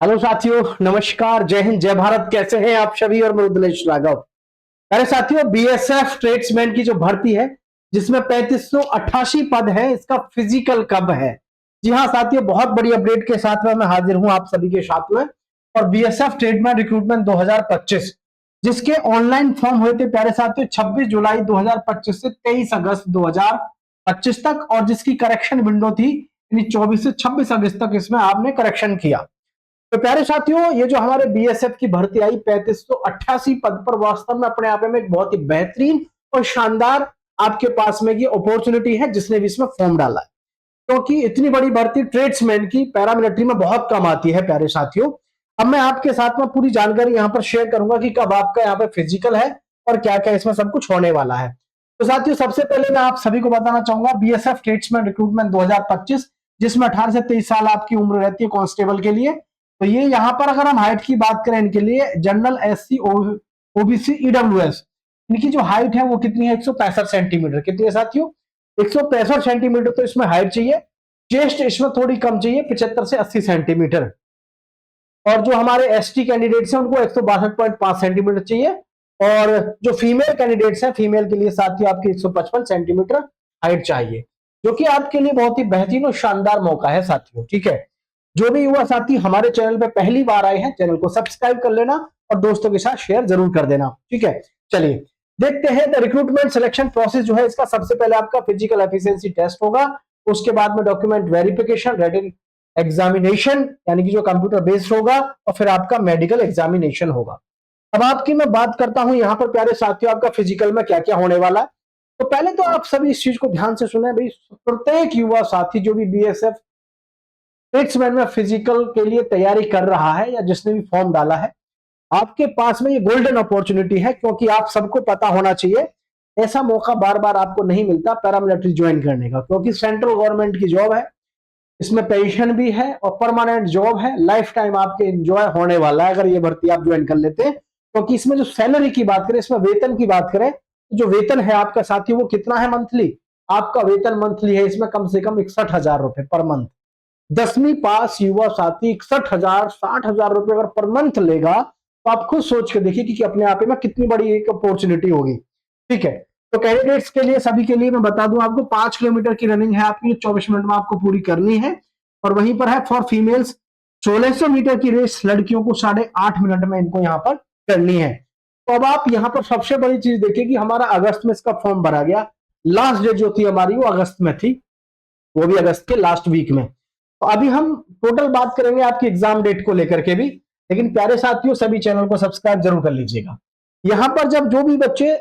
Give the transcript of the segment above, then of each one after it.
Hello साथियों, नमस्कार, जय हिंद, जय भारत। कैसे हैं आप सभी? और मैं रुद्रेश राघव। अरे साथियों, बीएसएफ ट्रेड्समैन की जो भर्ती है जिसमें 3588 पद है, इसका फिजिकल कब है? जी हाँ साथियों, बहुत बड़ी अपडेट के साथ में मैं हाजिर हूं आप सभी के साथ में। और बीएसएफ ट्रेडमैन रिक्रूटमेंट 2025 जिसके ऑनलाइन फॉर्म हुए थे प्यारे साथियों 26 जुलाई 2025 से 23 अगस्त 2025 तक, और जिसकी करेक्शन विंडो थी यानी 24 से 26 अगस्त तक इसमें आपने करेक्शन किया। तो प्यारे साथियों, ये जो हमारे बीएसएफ की भर्ती आई 3588 पद पर, वास्तव में अपने आप में एक बहुत ही बेहतरीन और शानदार आपके पास में ये अपॉर्चुनिटी है जिसने भी इसमें फॉर्म डाला है। क्योंकि इतनी बड़ी भर्ती ट्रेड्समैन की पैरामिलिट्री में बहुत कम आती है प्यारे साथियों। अब मैं आपके साथ में पूरी जानकारी यहाँ पर शेयर करूंगा कि कब आपका यहाँ पे फिजिकल है और क्या क्या इसमें सब कुछ होने वाला है। तो साथियों, सबसे पहले मैं आप सभी को बताना चाहूंगा बीएसएफ ट्रेड्समैन रिक्रूटमेंट 2025, जिसमें 18 से 23 साल आपकी उम्र रहती है कांस्टेबल के लिए। तो ये यहाँ पर अगर हम हाइट की बात करें इनके लिए, जनरल, एससी, ओबीसी, ईडब्ल्यूएस, इनकी जो हाइट है वो कितनी है? 165 सेंटीमीटर। कितनी है साथियों? 165 सेंटीमीटर तो इसमें हाइट चाहिए। चेस्ट इसमें थोड़ी कम चाहिए, 75 से 80 सेंटीमीटर। और जो हमारे एसटी कैंडिडेट्स हैं उनको 162.5 सेंटीमीटर चाहिए। और जो फीमेल कैंडिडेट्स हैं, फीमेल के लिए साथियों आपकी 155 सेंटीमीटर हाइट चाहिए, जो कि आपके लिए बहुत ही बेहतरीन और शानदार मौका है साथियों। ठीक है, जो भी युवा साथी हमारे चैनल पे पहली बार आए हैं, चैनल को सब्सक्राइब कर लेना और दोस्तों के साथ शेयर जरूर कर देना। ठीक है, चलिए देखते हैं। द रिक्रूटमेंट सिलेक्शन प्रोसेस जो है इसका, सबसे पहले आपका फिजिकल एफिशिएंसी टेस्ट होगा, उसके बाद में डॉक्यूमेंट वेरिफिकेशन, रिटन एग्जामिनेशन यानी कि जो कंप्यूटर बेस्ड होगा, और फिर आपका मेडिकल एग्जामिनेशन होगा। अब आपकी मैं बात करता हूं यहाँ पर प्यारे साथियों, आपका फिजिकल में क्या क्या होने वाला है। तो पहले तो आप सभी इस चीज को ध्यान से सुने भाई, प्रत्येक युवा साथी जो भी बीएसएफ ट्रेड्समैन में फिजिकल के लिए तैयारी कर रहा है या जिसने भी फॉर्म डाला है, आपके पास में ये गोल्डन अपॉर्चुनिटी है। क्योंकि आप सबको पता होना चाहिए, ऐसा मौका बार बार आपको नहीं मिलता पैरामिलिट्री ज्वाइन करने का, क्योंकि सेंट्रल गवर्नमेंट की जॉब है, इसमें पेंशन भी है और परमानेंट जॉब है, लाइफ टाइम आपके एंजॉय होने वाला है अगर ये भर्ती आप ज्वाइन कर लेते हैं। क्योंकि इसमें जो सैलरी की बात करें, इसमें वेतन की बात करें, जो वेतन है आपका साथी वो कितना है मंथली? आपका वेतन मंथली है इसमें कम से कम 61,000 रुपए पर मंथ। 10वीं पास युवा साथी 61,000, 60,000 रुपए अगर पर मंथ लेगा, तो आप खुद सोच के देखिए कि अपने आप में कितनी बड़ी एक अपॉर्चुनिटी होगी। ठीक है, तो कैंडिडेट्स के लिए, सभी के लिए मैं बता दूं आपको, 5 किलोमीटर की रनिंग है आपकी, 24 मिनट में आपको पूरी करनी है। और वहीं पर है फॉर फीमेल्स 1600 मीटर की रेस लड़कियों को 8.5 मिनट में इनको यहाँ पर करनी है। तो अब आप यहाँ पर सबसे बड़ी चीज देखिए कि हमारा अगस्त में इसका फॉर्म भरा गया, लास्ट डेट जो थी हमारी वो अगस्त में थी, वो भी अगस्त के लास्ट वीक में। तो अभी हम टोटल बात करेंगे आपकी एग्जाम डेट को लेकर के भी, लेकिन प्यारे साथियों सभी चैनल को सब्सक्राइब जरूर कर लीजिएगा। यहां पर जब जो भी बच्चे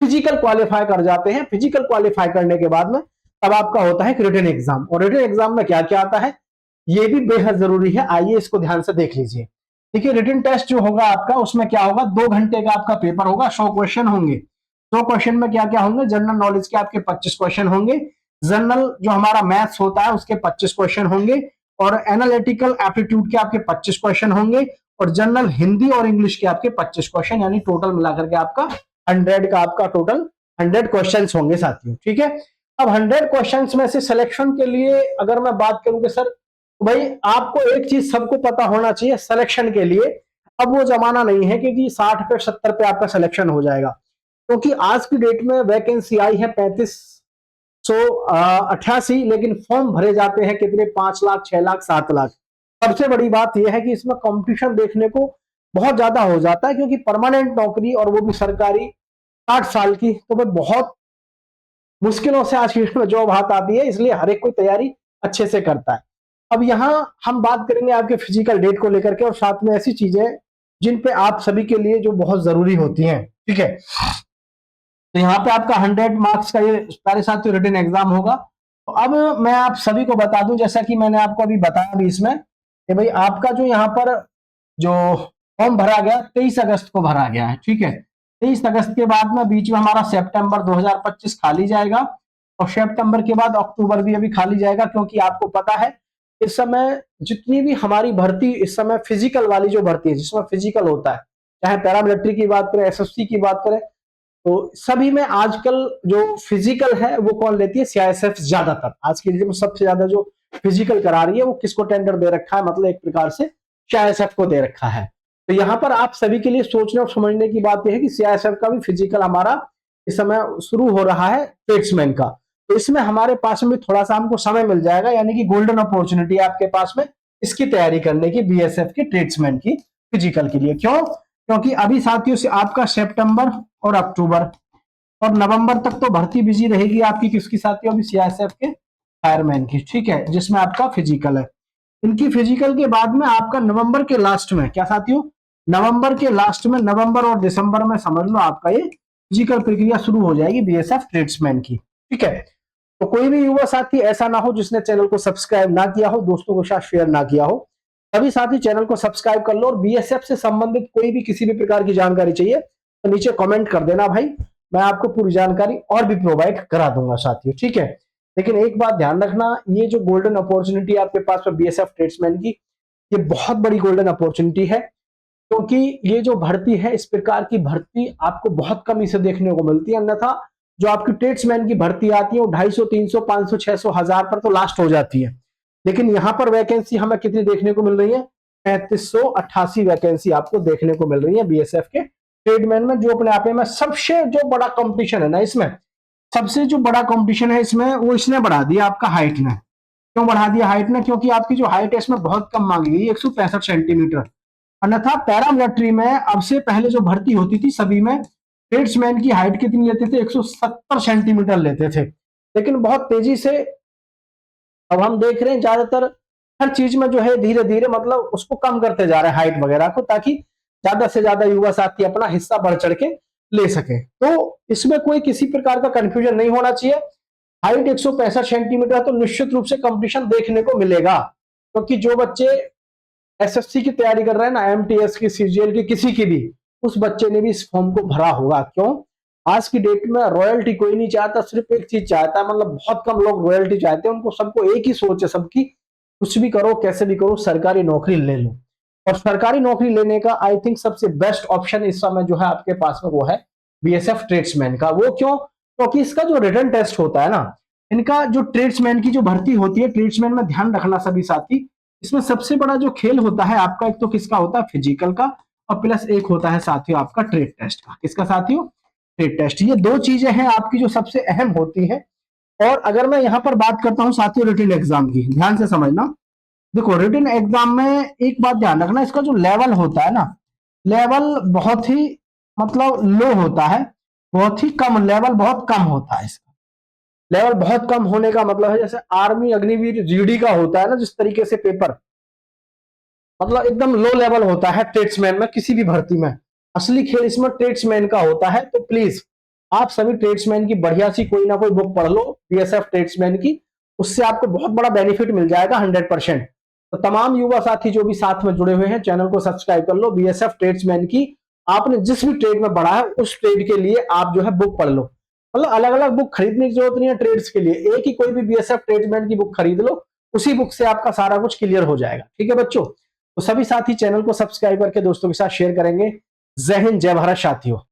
फिजिकल क्वालिफाई कर जाते हैं, फिजिकल क्वालिफाई करने के बाद में तब आपका होता है रिटन एग्जाम। और रिटन एग्जाम में क्या क्या आता है ये भी बेहद जरूरी है, आइए इसको ध्यान से देख लीजिए। देखिए, रिटन टेस्ट जो होगा आपका, उसमें क्या होगा, 2 घंटे का आपका पेपर होगा, 100 क्वेश्चन होंगे। 100 क्वेश्चन में क्या क्या होंगे? जनरल नॉलेज के आपके 25 क्वेश्चन होंगे, जनरल जो हमारा मैथ्स होता है उसके 25 क्वेश्चन होंगे, और एनालिटिकल एप्टीट्यूड के आपके 25 क्वेश्चन होंगे, और जनरल हिंदी और इंग्लिश के आपके 25 क्वेश्चन, यानी टोटल मिलाकर के आपका 100 का आपका टोटल 100 क्वेश्चन होंगे साथियों। ठीक है, अब 100 क्वेश्चन में से सिलेक्शन के लिए अगर मैं बात करूं कि सर, तो भाई आपको एक चीज सबको पता होना चाहिए सिलेक्शन के लिए, अब वो जमाना नहीं है कि 60 पे 70 पे आपका सिलेक्शन हो जाएगा। क्योंकि आज की डेट में वैकेंसी आई है 3588, लेकिन फॉर्म भरे जाते हैं कितने? 5 लाख, 6 लाख, 7 लाख। सबसे बड़ी बात यह है कि इसमें कंपटीशन देखने को बहुत ज्यादा हो जाता है, क्योंकि परमानेंट नौकरी और वो भी सरकारी 60 साल की, तो भाई बहुत मुश्किलों से आज की डेट में जॉब हाथ आती है, इसलिए हर एक कोई तैयारी अच्छे से करता है। अब यहाँ हम बात करेंगे आपके फिजिकल डेट को लेकर के, और साथ में ऐसी चीजें जिन पे आप सभी के लिए जो बहुत जरूरी होती हैं। ठीक है, तो यहाँ पे आपका 100 मार्क्स का ये सारे साथियों रिटन एग्जाम होगा। तो अब मैं आप सभी को बता दूं, जैसा कि मैंने आपको अभी बताया भी इसमें, कि भाई आपका जो यहाँ पर जो फॉर्म भरा गया 23 अगस्त को भरा गया है। ठीक है, 23 अगस्त के बाद में बीच में हमारा सितंबर 2025 खाली जाएगा, और सितंबर के बाद अक्टूबर भी अभी खाली जाएगा। क्योंकि आपको पता है इस समय जितनी भी हमारी भर्ती इस समय फिजिकल वाली जो भर्ती है, जिसमें फिजिकल होता है, चाहे पैरामिलिट्री की बात करें, एसएससी की बात करें, तो सभी में आजकल जो फिजिकल है वो कौन लेती है? सीआईएसएफ ज्यादातर आज की डेट में सबसे ज्यादा जो फिजिकल करा रही है, वो किसको टेंडर दे रखा है? मतलब एक प्रकार से सीआईएसएफ को दे रखा है। तो यहाँ पर आप सभी के लिए सोचने और समझने की बात यह है कि सीआईएसएफ का भी फिजिकल हमारा इस समय शुरू हो रहा है ट्रेड्समैन का। तो इसमें हमारे पास में थोड़ा सा हमको समय मिल जाएगा, यानी कि गोल्डन अपॉर्चुनिटी आपके पास में इसकी तैयारी करने की, बीएसएफ के ट्रेड्समैन की फिजिकल के लिए। क्यों? क्योंकि अभी साथियों से आपका सितंबर और अक्टूबर और नवंबर तक तो भर्ती बिजी रहेगी आपकी, किसकी साथियों? अभी सीआईएसएफ के फायरमैन की, ठीक है, जिसमें आपका फिजिकल है। इनकी फिजिकल के बाद में आपका नवंबर के लास्ट में, क्या साथियों? नवंबर के लास्ट में, नवंबर और दिसंबर में समझ लो आपका ये फिजिकल प्रक्रिया शुरू हो जाएगी बीएसएफ ट्रेड्समैन की, ठीक है। तो कोई भी युवा साथी ऐसा ना हो जिसने चैनल को सब्सक्राइब ना किया हो, दोस्तों के साथ शेयर ना किया हो, सभी साथी चैनल को सब्सक्राइब कर लो। और बीएसएफ से संबंधित कोई भी किसी भी प्रकार की जानकारी चाहिए तो नीचे कमेंट कर देना भाई, मैं आपको पूरी जानकारी और भी प्रोवाइड करा दूंगा साथियों, ठीक है। लेकिन एक बात ध्यान रखना, ये जो गोल्डन अपॉर्चुनिटी आपके पास में बीएसएफ ट्रेड्समैन की, ये बहुत बड़ी गोल्डन अपॉर्चुनिटी है, क्योंकि ये जो भर्ती है, इस प्रकार की भर्ती आपको बहुत कम इसे देखने को मिलती है। अन्यथा जो आपकी ट्रेड्समैन की भर्ती आती है वो 250, 300, 500, 600, 1000 पर तो लास्ट हो जाती है। लेकिन यहाँ पर वैकेंसी हमें कितनी देखने को मिल रही है? 3588 वैकेंसी आपको देखने को मिल रही है बीएसएफ के ट्रेडमैन में, जो अपने आप में सबसे जो बड़ा कंपटीशन है ना, इसमें सबसे जो बड़ा कंपटीशन है इसमें, वो इसने बढ़ा दिया आपका हाइट ने। क्यों बढ़ा दिया हाइट ने? क्योंकि आपकी जो हाइट है इसमें बहुत कम मांगी गई, 165 सेंटीमीटर। अन्यथा पैरामिलिट्री में अब से पहले जो भर्ती होती थी सभी में ट्रेड्समैन की हाइट कितनी लेते थे? 170 सेंटीमीटर लेते थे। लेकिन बहुत तेजी से अब हम देख रहे हैं ज्यादातर हर चीज में जो है धीरे धीरे मतलब उसको कम करते जा रहे हैं हाइट वगैरह को, ताकि ज्यादा से ज्यादा युवा साथी अपना हिस्सा बढ़ चढ़ के ले सके। तो इसमें कोई किसी प्रकार का कंफ्यूजन नहीं होना चाहिए। हाइट 165 सेंटीमीटर तो निश्चित रूप से कंपटीशन देखने को मिलेगा, क्योंकि जो बच्चे एसएससी की तैयारी कर रहे हैं ना, एमटीएस की, सीजीएल की, किसी की भी, उस बच्चे ने भी इस फॉर्म को भरा होगा। क्यों? आज की डेट में रॉयल्टी कोई नहीं चाहता, सिर्फ एक चीज चाहता है, मतलब बहुत कम लोग रॉयल्टी चाहते हैं, उनको सबको एक ही सोच है सबकी, कुछ भी करो कैसे भी करो सरकारी नौकरी ले लो। और सरकारी नौकरी लेने का आई थिंक सबसे बेस्ट ऑप्शन इस समय जो है आपके पास में वो है बीएसएफ ट्रेड्समैन का। वो क्यों? क्योंकि इसका जो रिटन टेस्ट होता है ना, इनका जो ट्रेड्समैन की जो भर्ती होती है, ट्रेड्समैन में ध्यान रखना सभी साथी, इसमें सबसे बड़ा जो खेल होता है आपका, एक तो किसका होता है? फिजिकल का, और प्लस एक होता है साथियों आपका ट्रेड टेस्ट का। किसका साथियों? Trade test. ये दो चीजें हैं आपकी जो सबसे अहम होती है। और अगर मैं यहां पर बात करता हूं साथियों रिटन एग्जाम की, ध्यान से समझना। देखो रिटन एग्जाम में एक बात ध्यान रखना, इसका जो लेवल होता है ना, लेवल बहुत ही मतलब लो होता है, बहुत ही कम, लेवल बहुत कम होता है इसका। लेवल बहुत कम होने का मतलब है जैसे आर्मी, अग्निवीर, जीडी का होता है ना जिस तरीके से पेपर, मतलब एकदम लो लेवल होता है ट्रेड्समैन में, किसी भी भर्ती में। असली खेल इसमें ट्रेड्समैन का होता है। तो प्लीज आप सभी ट्रेड्समैन की बढ़िया सी कोई ना कोई बुक पढ़ लो बीएसएफ ट्रेड्समैन की, उससे आपको बहुत बड़ा बेनिफिट मिल जाएगा 100%। तो तमाम युवा साथी जो भी साथ में जुड़े हुए हैं, चैनल को सब्सक्राइब कर लो। बीएसएफ ट्रेड्समैन की आपने जिस भी ट्रेड में बढ़ा है उस ट्रेड के लिए आप जो है बुक पढ़ लो। मतलब अलग अलग बुक खरीदने की जरूरत नहीं है ट्रेड्स के लिए, एक ही कोई भी बीएसएफ ट्रेड्समैन की बुक खरीद लो, उसी बुक से आपका सारा कुछ क्लियर हो जाएगा। ठीक है बच्चों, तो सभी साथी चैनल को सब्सक्राइब करके दोस्तों के साथ शेयर करेंगे। जय हिंद, जय भारत साथियों।